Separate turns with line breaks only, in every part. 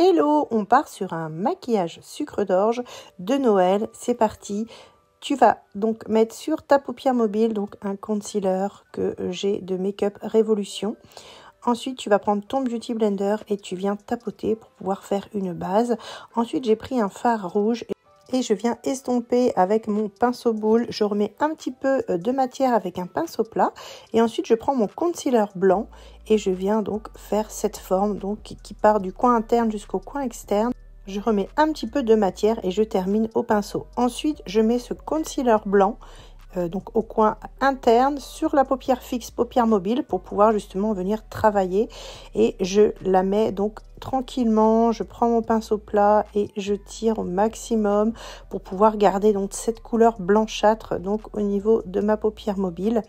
Hello, on part sur un maquillage sucre d'orge de Noël. C'est parti. Tu vas donc mettre sur ta paupière mobile donc un concealer que j'ai de Make Up Révolution. Ensuite, tu vas prendre ton Beauty Blender et tu viens tapoter pour pouvoir faire une base. Ensuite, j'ai pris un fard rouge et je viens estomper avec mon pinceau boule. Je remets un petit peu de matière avec un pinceau plat. Et ensuite, je prends mon concealer blanc et je viens donc faire cette forme donc qui part du coin interne jusqu'au coin externe. Je remets un petit peu de matière et je termine au pinceau. Ensuite, je mets ce concealer blanc donc au coin interne sur la paupière fixe, paupière mobile pour pouvoir justement venir travailler. Et je la mets donc tranquillement, je prends mon pinceau plat et je tire au maximum pour pouvoir garder donc cette couleur blanchâtre donc au niveau de ma paupière mobile.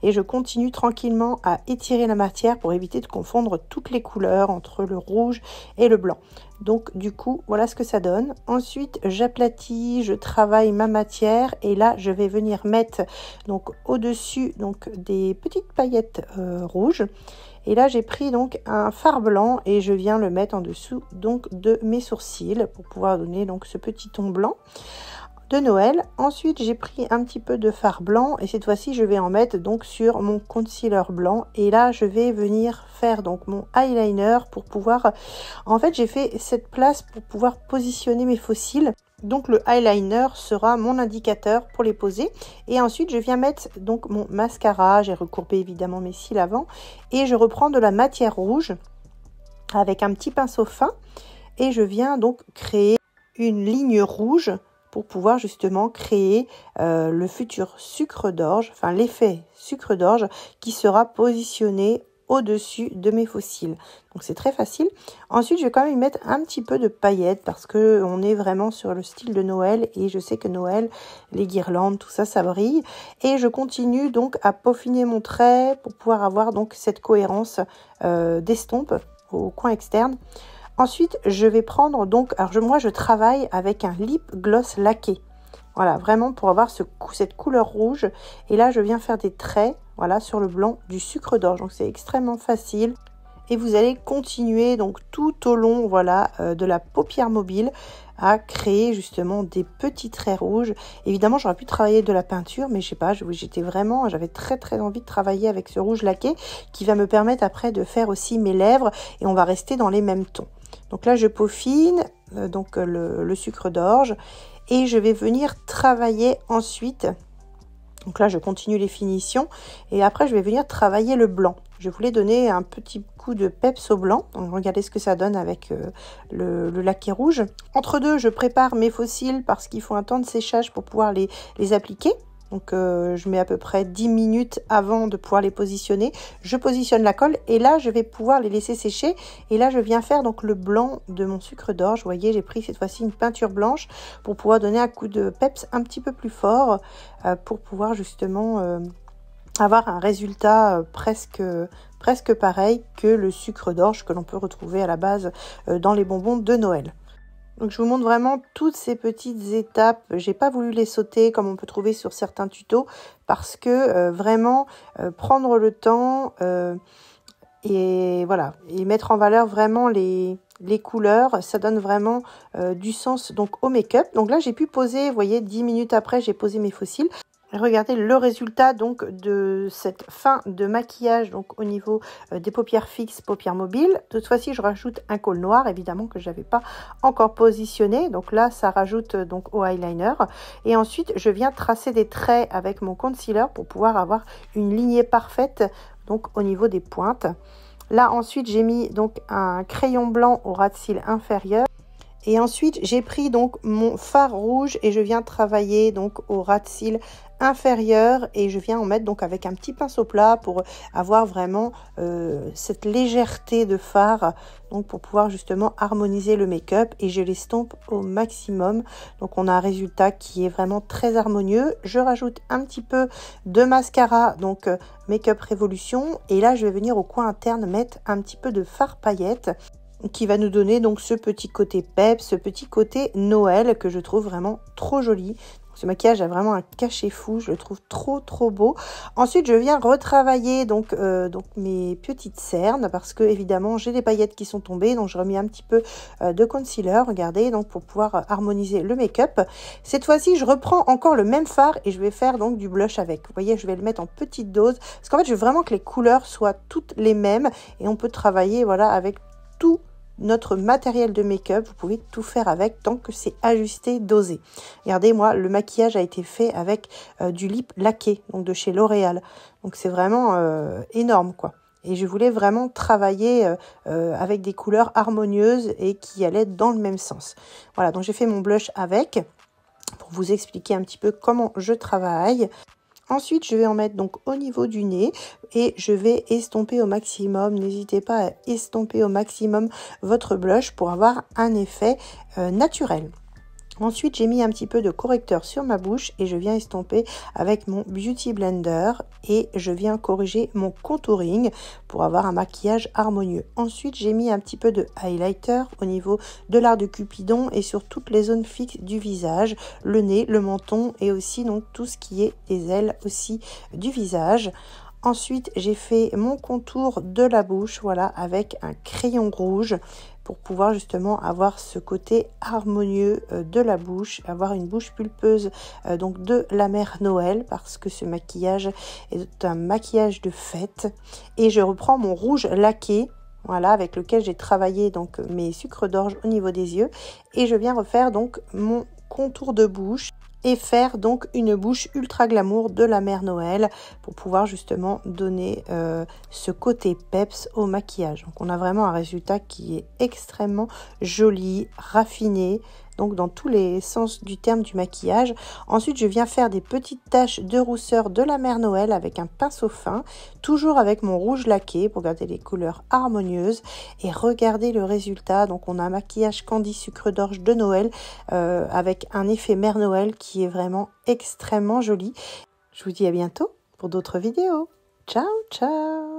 Et je continue tranquillement à étirer la matière pour éviter de confondre toutes les couleurs entre le rouge et le blanc. Donc du coup, voilà ce que ça donne. Ensuite, j'aplatis, je travaille ma matière et là, je vais venir mettre donc au-dessus donc des petites paillettes rouges. Et là, j'ai pris donc un fard blanc et je viens le mettre en dessous donc de mes sourcils pour pouvoir donner donc ce petit ton blanc de Noël. Ensuite, j'ai pris un petit peu de fard blanc et cette fois-ci, je vais en mettre donc sur mon concealer blanc. Et là, je vais venir faire donc mon eyeliner pour pouvoir... En fait, j'ai fait cette place pour pouvoir positionner mes faux cils. Donc, le eyeliner sera mon indicateur pour les poser. Et ensuite, je viens mettre donc mon mascara. J'ai recourbé évidemment mes cils avant. Et je reprends de la matière rouge avec un petit pinceau fin. Et je viens donc créer une ligne rouge pour pouvoir justement créer le futur sucre d'orge, enfin l'effet sucre d'orge qui sera positionné au-dessus de mes faux cils. Donc c'est très facile. Ensuite, je vais quand même y mettre un petit peu de paillettes parce que on est vraiment sur le style de Noël et je sais que Noël, les guirlandes, tout ça, ça brille. Et je continue donc à peaufiner mon trait pour pouvoir avoir donc cette cohérence d'estompe au coin externe. Ensuite, je vais prendre donc, moi je travaille avec un lip gloss laqué. Voilà, vraiment pour avoir cette couleur rouge. Et là, je viens faire des traits, voilà, sur le blanc du sucre d'orge. Donc c'est extrêmement facile. Et vous allez continuer donc tout au long, voilà, de la paupière mobile à créer justement des petits traits rouges. Évidemment, j'aurais pu travailler de la peinture, mais je sais pas, j'avais très envie de travailler avec ce rouge laqué qui va me permettre après de faire aussi mes lèvres et on va rester dans les mêmes tons. Donc là, je peaufine donc le sucre d'orge et je vais venir travailler ensuite. Donc là, je continue les finitions et après, je vais venir travailler le blanc. Je voulais donner un petit coup de peps au blanc. Donc, regardez ce que ça donne avec le laqué rouge. Entre deux, je prépare mes faux cils parce qu'il faut un temps de séchage pour pouvoir les appliquer. Donc, je mets à peu près 10 minutes avant de pouvoir les positionner. Je positionne la colle et là, je vais pouvoir les laisser sécher. Et là, je viens faire donc le blanc de mon sucre d'orge. Vous voyez, j'ai pris cette fois-ci une peinture blanche pour pouvoir donner un coup de peps un petit peu plus fort pour pouvoir justement avoir un résultat presque pareil que le sucre d'orge que l'on peut retrouver à la base dans les bonbons de Noël. Donc je vous montre vraiment toutes ces petites étapes. J'ai pas voulu les sauter comme on peut trouver sur certains tutos parce que vraiment prendre le temps et voilà, et mettre en valeur vraiment les couleurs, ça donne vraiment du sens donc au make-up. Donc là j'ai pu poser, vous voyez, 10 minutes après j'ai posé mes faux cils. Regardez le résultat donc de cette fin de maquillage donc au niveau des paupières fixes, paupières mobiles. Cette fois-ci, je rajoute un col noir, évidemment que je n'avais pas encore positionné. Donc là, ça rajoute donc au eyeliner. Et ensuite, je viens tracer des traits avec mon concealer pour pouvoir avoir une lignée parfaite donc au niveau des pointes. Là, ensuite, j'ai mis donc un crayon blanc au ras de cils inférieur. Et ensuite, j'ai pris donc mon fard rouge et je viens travailler donc au ras de cils inférieur et je viens en mettre donc avec un petit pinceau plat pour avoir vraiment cette légèreté de fard donc pour pouvoir justement harmoniser le make-up et je l'estompe au maximum. Donc on a un résultat qui est vraiment très harmonieux. Je rajoute un petit peu de mascara donc Make Up Révolution et là je vais venir au coin interne mettre un petit peu de fard paillettes qui va nous donner donc ce petit côté peps, ce petit côté Noël que je trouve vraiment trop joli. Ce maquillage a vraiment un cachet fou, je le trouve trop beau. Ensuite, je viens retravailler donc mes petites cernes parce que évidemment j'ai des paillettes qui sont tombées, donc je remets un petit peu de concealer, regardez, donc pour pouvoir harmoniser le make-up. Cette fois-ci, je reprends encore le même fard et je vais faire donc du blush avec. Vous voyez, je vais le mettre en petite dose parce qu'en fait, je veux vraiment que les couleurs soient toutes les mêmes et on peut travailler voilà avec tout notre matériel de make-up, vous pouvez tout faire avec tant que c'est ajusté, dosé. Regardez, moi, le maquillage a été fait avec du lip laqué, donc de chez L'Oréal. Donc c'est vraiment énorme, quoi. Et je voulais vraiment travailler avec des couleurs harmonieuses et qui allaient dans le même sens. Voilà, donc j'ai fait mon blush avec, pour vous expliquer un petit peu comment je travaille. Ensuite, je vais en mettre donc au niveau du nez et je vais estomper au maximum. N'hésitez pas à estomper au maximum votre blush pour avoir un effet naturel. Ensuite, j'ai mis un petit peu de correcteur sur ma bouche et je viens estomper avec mon Beauty Blender et je viens corriger mon contouring pour avoir un maquillage harmonieux. Ensuite, j'ai mis un petit peu de highlighter au niveau de l'art de Cupidon et sur toutes les zones fixes du visage, le nez, le menton et aussi donc tout ce qui est des ailes aussi du visage. Ensuite, j'ai fait mon contour de la bouche, voilà, avec un crayon rouge pour pouvoir justement avoir ce côté harmonieux de la bouche, avoir une bouche pulpeuse donc de la mère Noël parce que ce maquillage est un maquillage de fête. Et je reprends mon rouge laqué, voilà, avec lequel j'ai travaillé donc mes sucres d'orge au niveau des yeux et je viens refaire donc mon contour de bouche et faire donc une bouche ultra glamour de la mère Noël pour pouvoir justement donner ce côté peps au maquillage. Donc on a vraiment un résultat qui est extrêmement joli, raffiné, donc dans tous les sens du terme du maquillage. Ensuite, je viens faire des petites taches de rousseur de la mère Noël avec un pinceau fin, toujours avec mon rouge laqué pour garder les couleurs harmonieuses et regardez le résultat. Donc on a un maquillage Candy sucre d'orge de Noël avec un effet mère Noël qui est vraiment extrêmement joli. Je vous dis à bientôt pour d'autres vidéos. Ciao, ciao!